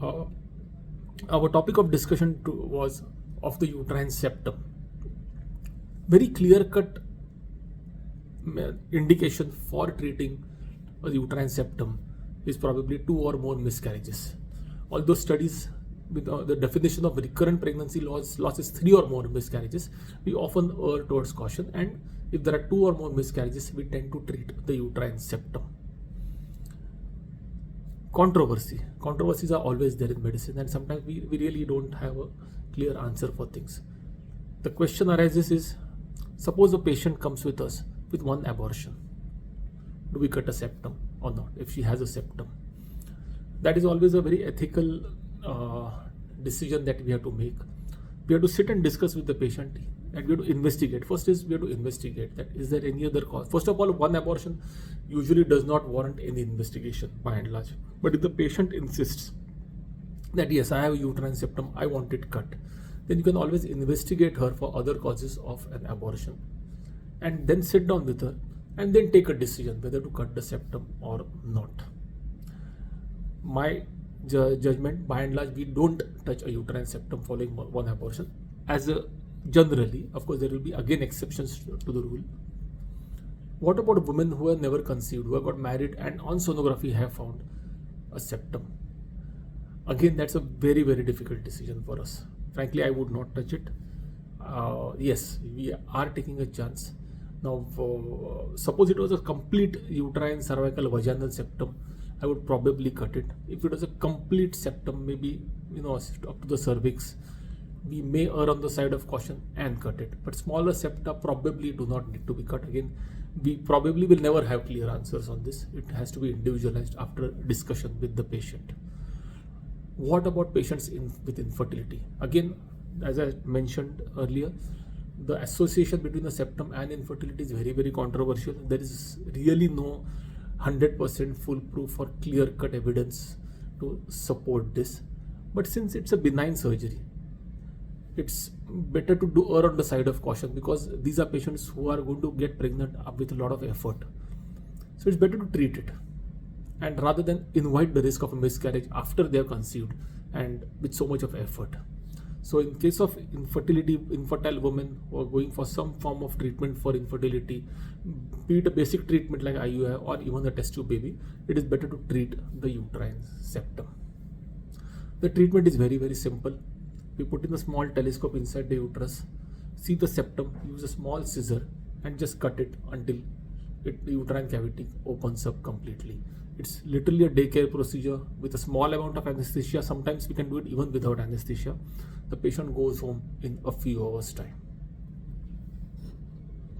Uh, our topic of discussion was of the uterine septum. Very clear-cut indication for treating a uterine septum is probably 2 or more miscarriages. Although studies with the definition of recurrent pregnancy loss is 3 or more miscarriages, we often err towards caution, and if there are 2 or more miscarriages, we tend to treat the uterine septum. Controversies are always there in medicine, and sometimes we really don't have a clear answer for things. The question arises is, suppose a patient comes with us with one abortion. Do we cut a septum or not if she has a septum? That is always a very ethical decision that we have to make. We have to sit and discuss with the patient, and we have to investigate. First is we have to investigate that is there any other cause. First of all, one abortion usually does not warrant any investigation by and large. But if the patient insists that yes, I have a uterine septum, I want it cut, then you can always investigate her for other causes of an abortion, and then sit down with her and then take a decision whether to cut the septum or not. My judgment, by and large, we don't touch a uterine septum following one abortion. As a generally, of course, there will be again exceptions to the rule. What about women who have never conceived, who have got married and on sonography have found a septum? Again, that's a very, very difficult decision for us. Frankly, I would not touch it. Yes, we are taking a chance. Now, suppose it was a complete uterine, cervical, vaginal septum, I would probably cut it. If it was a complete septum, maybe up to the cervix, we may err on the side of caution and cut it. But smaller septa probably do not need to be cut. Again, we probably will never have clear answers on this. It has to be individualized after discussion with the patient. What about patients with infertility? Again, as I mentioned earlier, the association between the septum and infertility is very, very controversial. There is really no 100% foolproof or clear-cut evidence to support this. But since it's a benign surgery, it's better to err on the side of caution, because these are patients who are going to get pregnant with a lot of effort. So it's better to treat it, and rather than invite the risk of a miscarriage after they are conceived and with so much of effort. So in case of infertile women who are going for some form of treatment for infertility, be it a basic treatment like IUI or even a test tube baby, it is better to treat the uterine septum. The treatment is very, very simple. We put in a small telescope inside the uterus, see the septum, use a small scissor and just cut it until the uterine cavity opens up completely. It's literally a daycare procedure with a small amount of anesthesia. Sometimes we can do it even without anesthesia. The patient goes home in a few hours' time.